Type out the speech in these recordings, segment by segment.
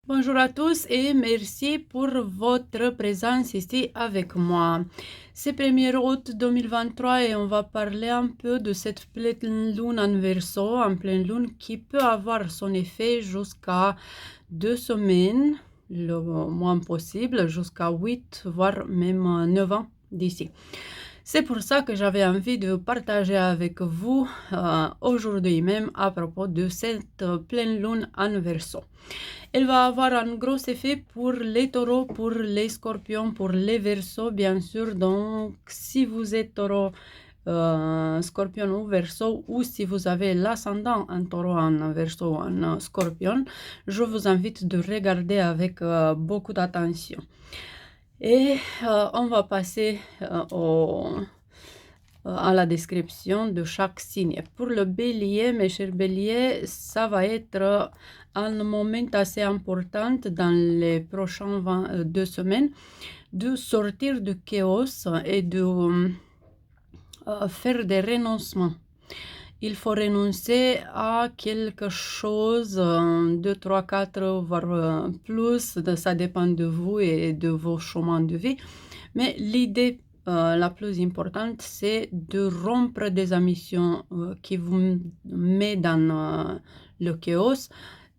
Bonjour à tous et merci pour votre présence ici avec moi. C'est 1er août 2023 et on va parler un peu de cette pleine lune en Verseau, en pleine lune qui peut avoir son effet jusqu'à 2 semaines, le moins possible, jusqu'à 8, voire même 9 ans d'ici. C'est pour ça que j'avais envie de partager avec vous aujourd'hui même à propos de cette pleine lune en Verseau. Elle va avoir un gros effet pour les taureaux, pour les scorpions, pour les verseaux, bien sûr. Donc, si vous êtes taureau, scorpion ou verseau, ou si vous avez l'ascendant en taureau, en verseau, en scorpion, je vous invite de regarder avec beaucoup d'attention. Et on va passer à la description de chaque signe. Pour le bélier, mes chers béliers, ça va être un moment assez important dans les prochaines 2 semaines de sortir du chaos et de faire des renoncements. Il faut renoncer à quelque chose, 2, 3, 4, voire plus, ça dépend de vous et de vos chemins de vie. Mais l'idée la plus importante, c'est de rompre des ambitions qui vous mettent dans le chaos,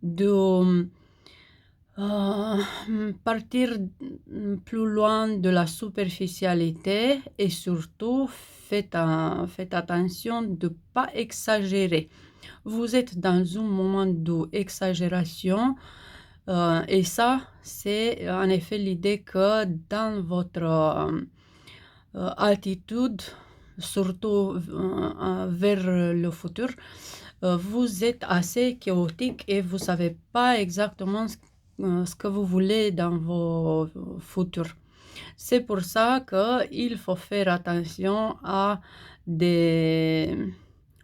de partir plus loin de la superficialité et surtout faites attention de ne pas exagérer. Vous êtes dans un moment d'exagération et ça, c'est en effet l'idée que dans votre attitude, surtout vers le futur, vous êtes assez chaotique et vous ne savez pas exactement ce que vous voulez dans vos futurs. C'est pour ça qu'il faut faire attention à des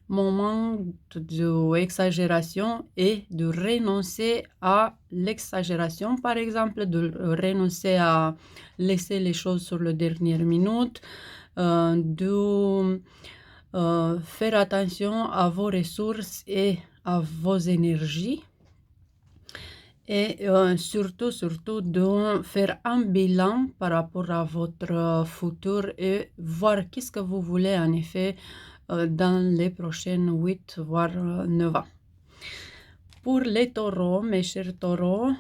moments d'exagération et de renoncer à l'exagération. Par exemple, de renoncer à laisser les choses sur la dernière minute, de faire attention à vos ressources et à vos énergies. Et surtout de faire un bilan par rapport à votre futur et voir qu'est-ce que vous voulez en effet dans les prochaines 8 voire 9 ans. Pour les taureaux, mes chers taureaux,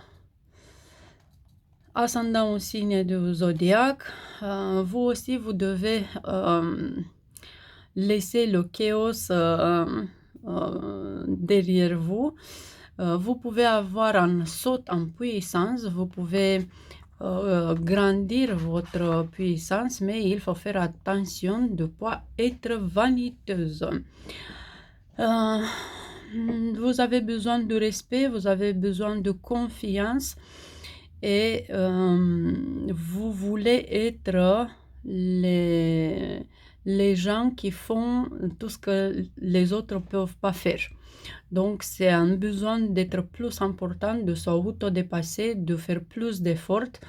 ascendant au signe du zodiaque, vous aussi vous devez laisser le chaos derrière vous. Vous pouvez avoir un saut en puissance, vous pouvez grandir votre puissance, mais il faut faire attention de ne pas être vaniteuse. Vous avez besoin de respect, vous avez besoin de confiance et vous voulez être les gens qui font tout ce que les autres ne peuvent pas faire. Donc, c'est un besoin d'être plus important, de s'auto-dépasser, de faire plus d'efforts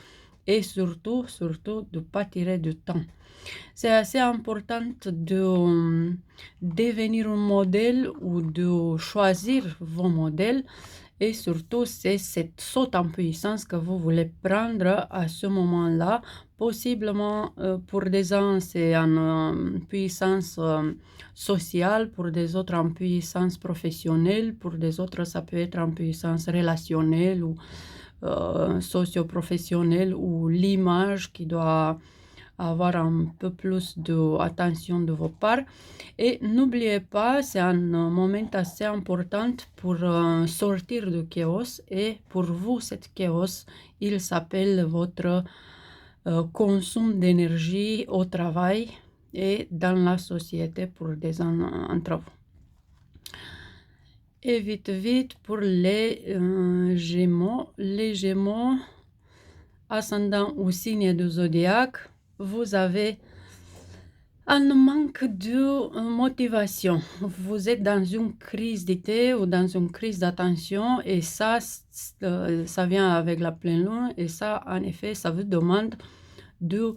et surtout, de ne pas tirer du temps. C'est assez important de devenir un modèle ou de choisir vos modèles et surtout, c'est cette saut en puissance que vous voulez prendre à ce moment-là. Possiblement, pour des uns, c'est en puissance sociale, pour des autres, en puissance professionnelle, pour des autres, ça peut être en puissance relationnelle ou socio-professionnelle ou l'image qui doit avoir un peu plus d'attention de vos parts. Et n'oubliez pas, c'est un moment assez important pour sortir du chaos. Et pour vous, cette chaos, il s'appelle votre consomme d'énergie au travail et dans la société pour des entre vous. Et vite pour les Gémeaux. Les Gémeaux, ascendant au signe du zodiaque, vous avez un manque de motivation. Vous êtes dans une crise d'idées ou dans une crise d'attention et ça vient avec la pleine lune et ça, en effet, ça vous demande de,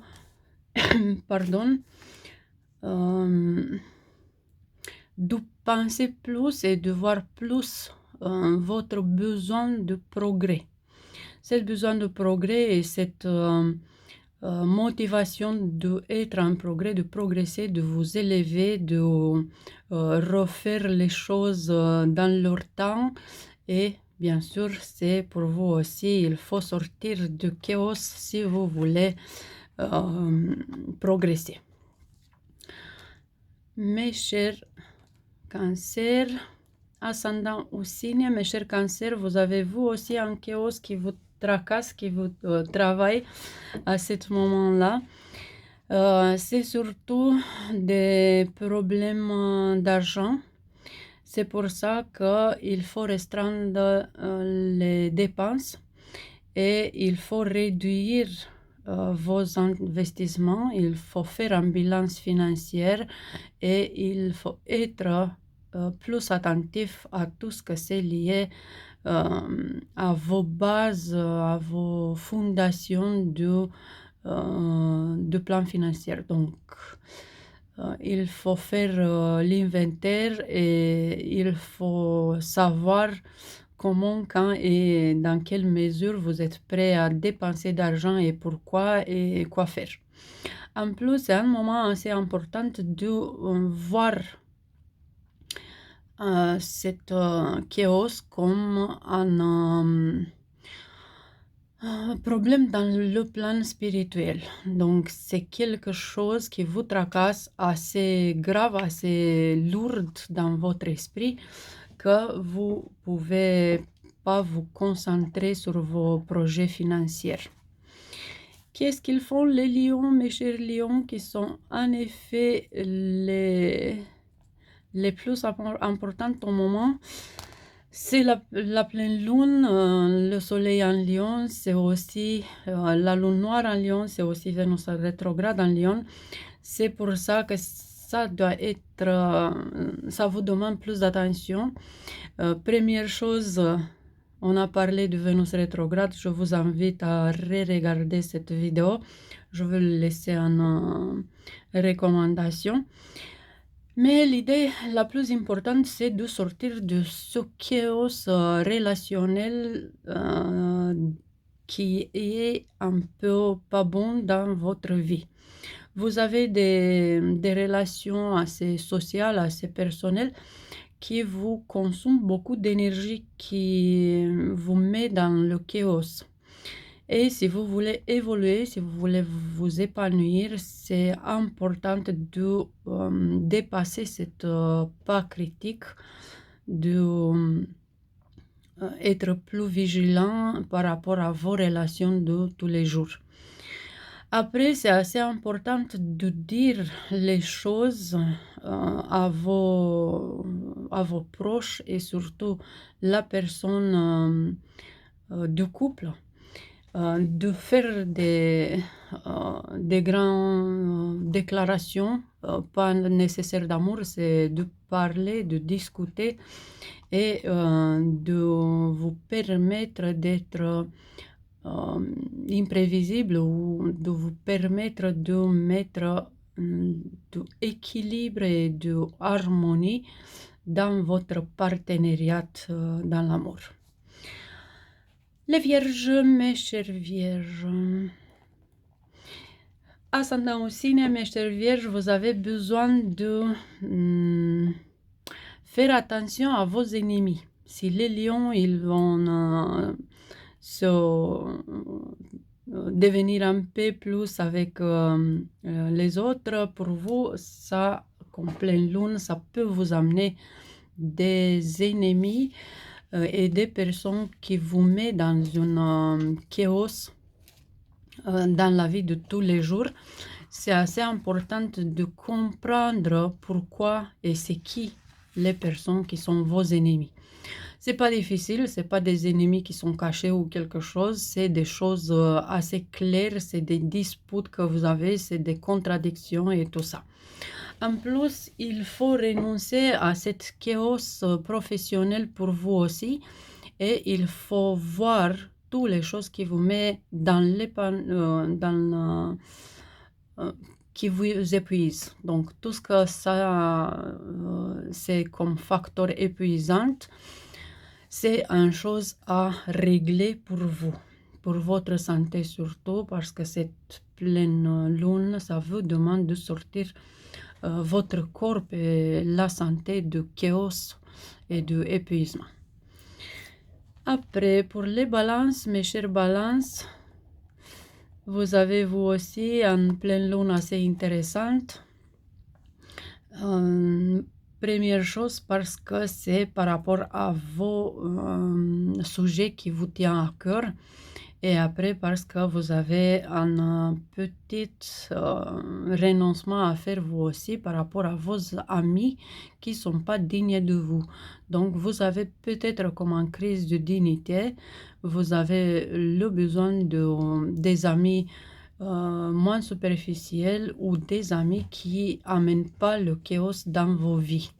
de penser plus et de voir plus votre besoin de progrès. Ce besoin de progrès et cette motivation d'être en progrès, de progresser, de vous élever, de refaire les choses dans leur temps. Et bien sûr, c'est pour vous aussi, il faut sortir du chaos si vous voulez progresser. Mes chers cancers, ascendant ou signe, mes chers cancers, vous avez vous aussi un chaos qui vous tracasse, qui vous travaille à ce moment-là. C'est surtout des problèmes d'argent. C'est pour ça qu'il faut restreindre les dépenses et il faut réduire vos investissements. Il faut faire une balance financière et il faut être plus attentif à tout ce que c'est lié à vos bases, à vos fondations de plan financier. Donc, il faut faire l'inventaire et il faut savoir comment, quand et dans quelle mesure vous êtes prêt à dépenser d'argent et pourquoi et quoi faire. En plus, c'est un moment assez important de voir cette chaos comme un problème dans le plan spirituel. Donc, c'est quelque chose qui vous tracasse assez grave, assez lourd dans votre esprit, que vous pouvez pas vous concentrer sur vos projets financiers. Qu'est-ce qu'ils font les lions, mes chers lions, qui sont en effet les plus importants au moment? C'est la pleine lune, le soleil en lion, c'est aussi la lune noire en lion, c'est aussi Vénus rétrograde en lion. C'est pour ça que ça doit être, ça vous demande plus d'attention. Première chose, on a parlé de Vénus rétrograde, je vous invite à re-regarder cette vidéo. Je vais le laisser en recommandation. Mais l'idée la plus importante, c'est de sortir de ce chaos relationnel qui est un peu pas bon dans votre vie. Vous avez des relations assez sociales, assez personnelles, qui vous consomment beaucoup d'énergie, qui vous met dans le chaos. Et si vous voulez évoluer, si vous voulez vous épanouir, c'est important de dépasser cette pas critique, de être plus vigilant par rapport à vos relations de tous les jours. Après, c'est assez important de dire les choses à vos proches et surtout la personne du couple. De faire des grandes déclarations, pas nécessaire d'amour, c'est de parler, de discuter et de vous permettre d'être imprévisible ou de vous permettre de mettre de équilibre et de harmonie dans votre partenariat dans l'amour. Les vierges, mes chers vierges. Ascendant au signe, mes chers vierges, vous avez besoin de faire attention à vos ennemis. Si les lions, ils vont devenir un peu plus avec les autres, pour vous, ça, comme pleine lune, ça peut vous amener des ennemis et des personnes qui vous mettent dans une chaos dans la vie de tous les jours. C'est assez important de comprendre pourquoi et c'est qui les personnes qui sont vos ennemis. C'est pas difficile, c'est pas des ennemis qui sont cachés ou quelque chose, c'est des choses assez claires, c'est des disputes que vous avez, c'est des contradictions et tout ça. En plus, il faut renoncer à cette chaos professionnel pour vous aussi et il faut voir toutes les choses qui vous mettent qui vous épuisent. Donc, tout ce que ça, c'est comme facteur épuisant, c'est une chose à régler pour vous. pour votre santé surtout, parce que cette pleine lune, ça vous demande de sortir votre corps et la santé de chaos et de épuisement. Après, pour les balances, mes chers balances, vous avez vous aussi une pleine lune assez intéressante. Première chose parce que c'est par rapport à vos sujets qui vous tiennent à cœur. Et après parce que vous avez un petit renoncement à faire vous aussi par rapport à vos amis qui ne sont pas dignes de vous. Donc vous avez peut-être comme une crise de dignité, vous avez le besoin des amis moins superficiels ou des amis qui n'amènent pas le chaos dans vos vies.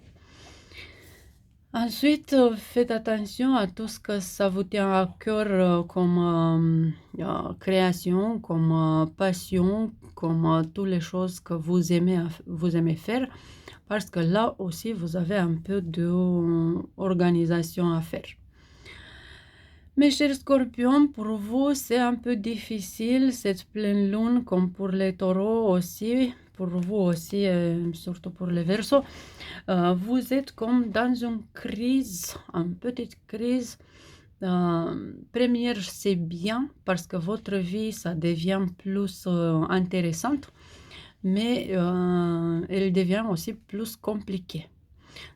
Ensuite, faites attention à tout ce que ça vous tient à cœur comme création, comme passion, comme toutes les choses que vous aimez faire, parce que là aussi, vous avez un peu d'organisation à faire. Mes chers scorpions, pour vous, c'est un peu difficile, cette pleine lune, comme pour les taureaux aussi, pour vous aussi, surtout pour les verseaux. Vous êtes comme dans une crise, une petite crise. Première, c'est bien, parce que votre vie, ça devient plus intéressante, mais elle devient aussi plus compliquée.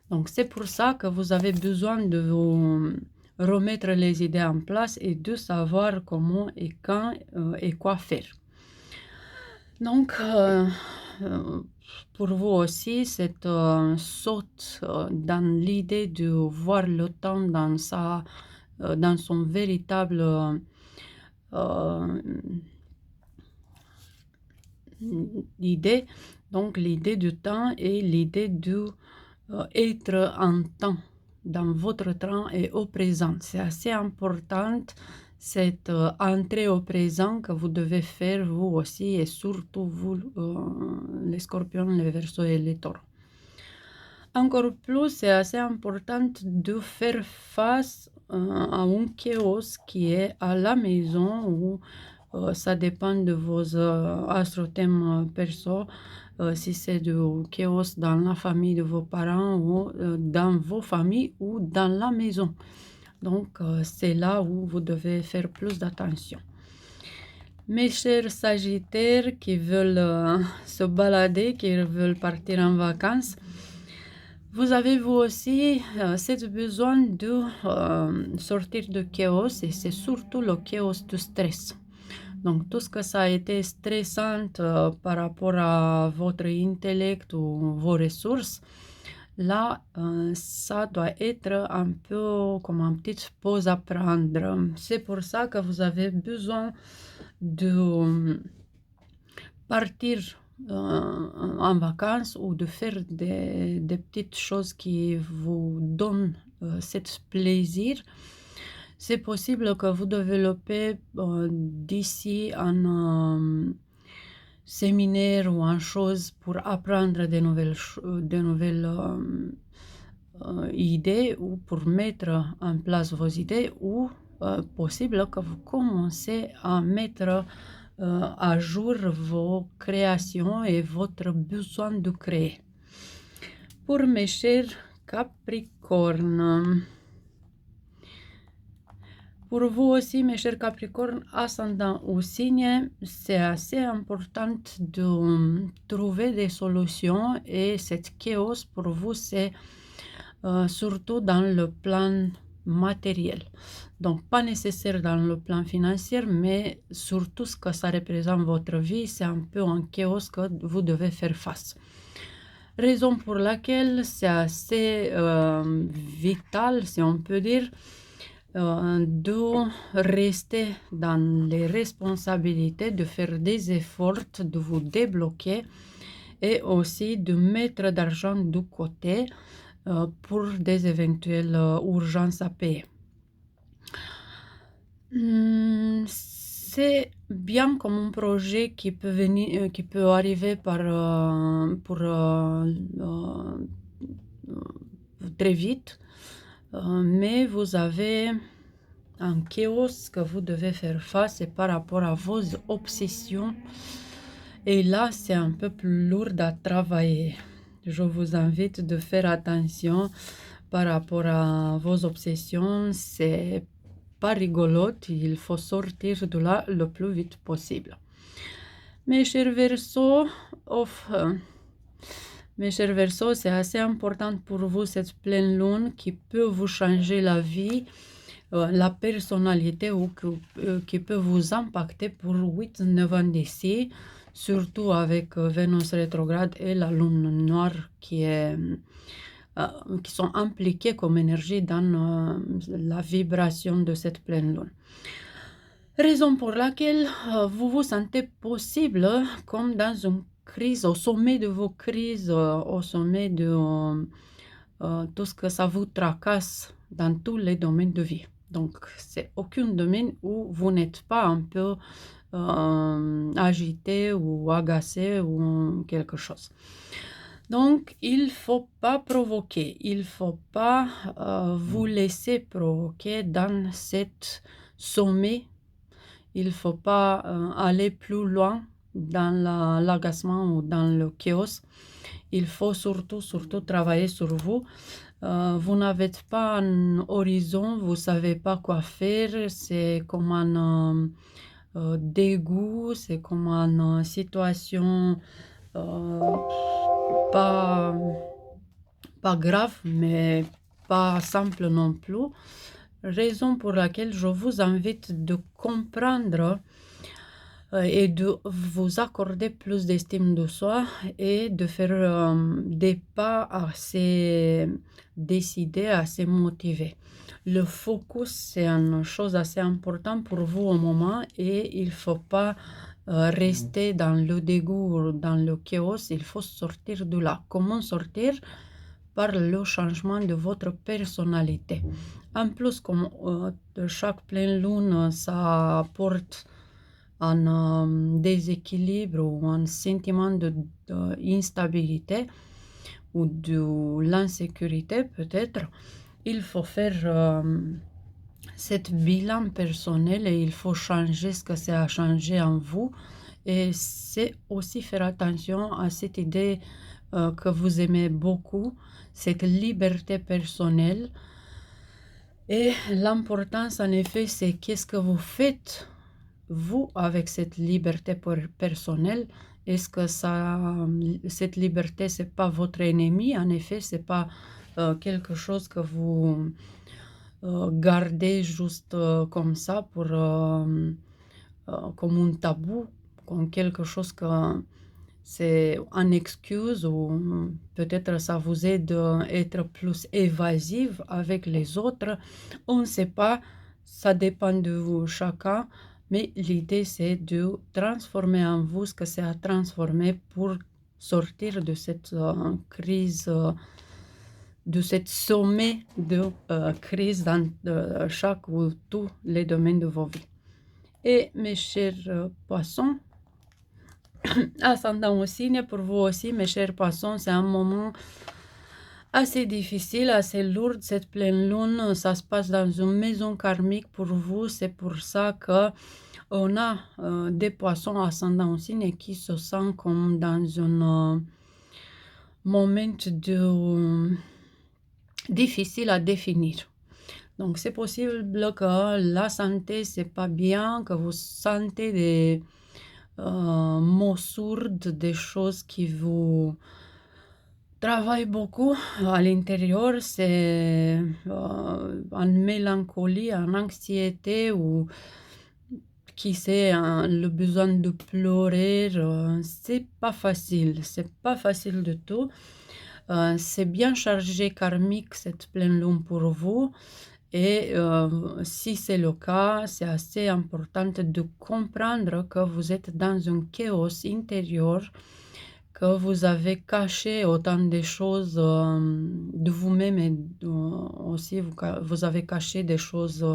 Donc, c'est pour ça que vous avez besoin de vous remettre les idées en place et de savoir comment et quand et quoi faire. Donc, pour vous aussi, cette saute dans l'idée de voir le temps dans son véritable idée, donc l'idée du temps et l'idée de être en temps, dans votre temps et au présent. C'est assez important cette entrée au présent que vous devez faire vous aussi et surtout vous, les scorpions, les verseaux et les taureaux. Encore plus, c'est assez important de faire face à un chaos qui est à la maison ou ça dépend de vos astrothèmes perso, si c'est du chaos dans la famille de vos parents ou dans vos familles ou dans la maison. Donc, c'est là où vous devez faire plus d'attention. Mes chers sagittaires qui veulent se balader, qui veulent partir en vacances, vous avez vous aussi ce besoin de sortir du chaos et c'est surtout le chaos du stress. Donc tout ce que ça a été stressant par rapport à votre intellect ou vos ressources, là, ça doit être un peu comme une petite pause à prendre. C'est pour ça que vous avez besoin de partir en vacances ou de faire des petites choses qui vous donnent cet plaisir. C'est possible que vous développez d'ici un séminaire ou une chose pour apprendre de nouvelles idées ou pour mettre en place vos idées ou possible que vous commencez à mettre à jour vos créations et votre besoin de créer. Pour mes chers Capricornes, pour vous aussi, mes chers Capricornes, ascendant au signe, c'est assez important de trouver des solutions et cette chaos pour vous, c'est surtout dans le plan matériel. Donc, pas nécessaire dans le plan financier, mais surtout ce que ça représente votre vie, c'est un peu un chaos que vous devez faire face. Raison pour laquelle c'est assez vital, si on peut dire, de rester dans les responsabilités, de faire des efforts, de vous débloquer et aussi de mettre d'argent de côté pour des éventuelles urgences à payer. C'est bien comme un projet qui peut arriver pour très vite, mais vous avez un chaos que vous devez faire face et par rapport à vos obsessions. Et là, c'est un peu plus lourd à travailler. Je vous invite de faire attention par rapport à vos obsessions. C'est pas rigolote, il faut sortir de là le plus vite possible. Mes chers Verseaux, c'est assez important pour vous cette pleine lune qui peut vous changer la vie, la personnalité ou qui peut vous impacter pour 8-9 ans d'ici, surtout avec Vénus rétrograde et la lune noire qui sont impliquées comme énergie dans la vibration de cette pleine lune. Raison pour laquelle vous vous sentez possible comme dans une crise, au sommet de vos crises, au sommet de tout ce que ça vous tracasse dans tous les domaines de vie. Donc, c'est aucun domaine où vous n'êtes pas un peu agité ou agacé ou quelque chose. Donc, il ne faut pas provoquer, il ne faut pas vous laisser provoquer dans cet sommet. Il ne faut pas aller plus loin dans l'agacement ou dans le chaos. Il faut surtout travailler sur vous. Vous n'avez pas un horizon, vous ne savez pas quoi faire. C'est comme un dégoût, c'est comme une situation pas grave, mais pas simple non plus. Raison pour laquelle je vous invite de comprendre et de vous accorder plus d'estime de soi et de faire des pas assez décidés, assez motivés. Le focus, c'est une chose assez importante pour vous au moment et il ne faut pas rester dans le dégoût ou dans le chaos, il faut sortir de là. Comment sortir? Par le changement de votre personnalité. En plus, comme chaque pleine lune, ça apporte un déséquilibre ou un sentiment d'instabilité ou de l'insécurité peut-être, il faut faire cette bilan personnel et il faut changer ce que ça a changé en vous. Et c'est aussi faire attention à cette idée que vous aimez beaucoup, cette liberté personnelle. Et l'importance, en effet, c'est qu'est-ce que vous faites, vous, avec cette liberté personnelle. Est-ce que cette liberté, c'est pas votre ennemi? En effet, c'est pas quelque chose que vous gardez juste comme ça comme un tabou, comme quelque chose que c'est une excuse ou peut-être ça vous aide à être plus évasive avec les autres. On ne sait pas, ça dépend de vous chacun, mais l'idée c'est de transformer en vous ce que c'est à transformer pour sortir de cette crise, de cette sommet de crise dans chaque ou tous les domaines de vos vies. Et mes chers poissons, ascendant au signe, pour vous aussi, mes chers poissons, c'est un moment assez difficile, assez lourd, cette pleine lune. Ça se passe dans une maison karmique pour vous. C'est pour ça qu'on a des poissons ascendant au signe qui se sentent comme dans un moment difficile à définir. Donc, c'est possible que la santé, c'est pas bien, que vous sentez des mots sourds, des choses qui vous travaillent beaucoup à l'intérieur. C'est une mélancolie, une anxiété ou qui sait, le besoin de pleurer. C'est pas facile du tout. C'est bien chargé karmique cette pleine lune pour vous. Et si c'est le cas, c'est assez important de comprendre que vous êtes dans un chaos intérieur, que vous avez caché autant de choses de vous-même et aussi vous avez caché des choses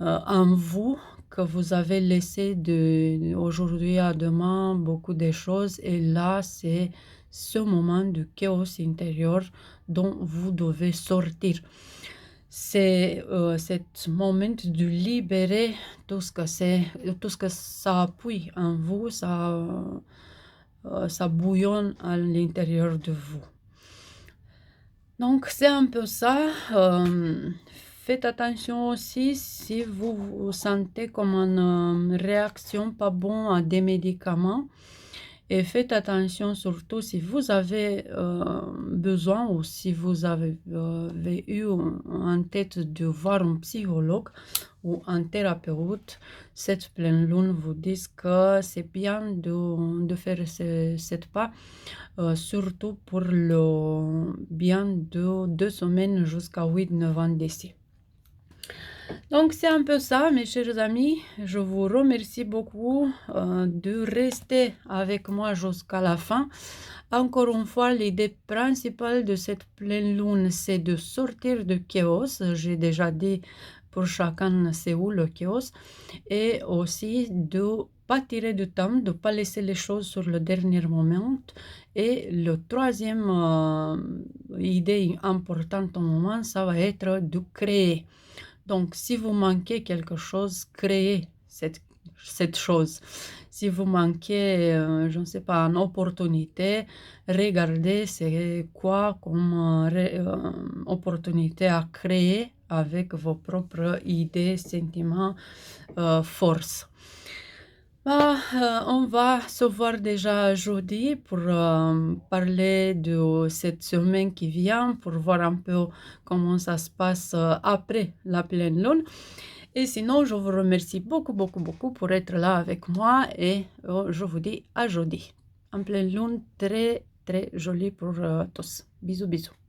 en vous, que vous avez laissé d'aujourd'hui à demain beaucoup de choses. Et là, c'est ce moment de chaos intérieur dont vous devez sortir. c'est ce moment de libérer tout ce que ça appuie en vous, ça bouillonne à l'intérieur de vous. Donc, c'est un peu ça. Faites attention aussi si vous vous sentez comme une réaction pas bonne à des médicaments. Et faites attention surtout si vous avez besoin ou si vous avez eu en tête de voir un psychologue ou un thérapeute. Cette pleine lune vous dit que c'est bien de faire cette pas, surtout pour le bien de 2 semaines jusqu'à 8-9 ans d'ici. Donc c'est un peu ça, mes chers amis. Je vous remercie beaucoup de rester avec moi jusqu'à la fin. Encore une fois, l'idée principale de cette pleine lune, c'est de sortir du chaos. J'ai déjà dit pour chacun c'est où le chaos. Et aussi de pas tirer du temps, de pas laisser les choses sur le dernier moment. Et le troisième idée importante au moment, ça va être de créer. Donc, si vous manquez quelque chose, créez cette chose. Si vous manquez, je ne sais pas, une opportunité, regardez c'est quoi comme opportunité à créer avec vos propres idées, sentiments, forces. On va se voir déjà jeudi pour parler de cette semaine qui vient, pour voir un peu comment ça se passe après la pleine lune. Et sinon, je vous remercie beaucoup, beaucoup, beaucoup pour être là avec moi et je vous dis à jeudi. En pleine lune, très, très jolie pour tous. Bisous, bisous.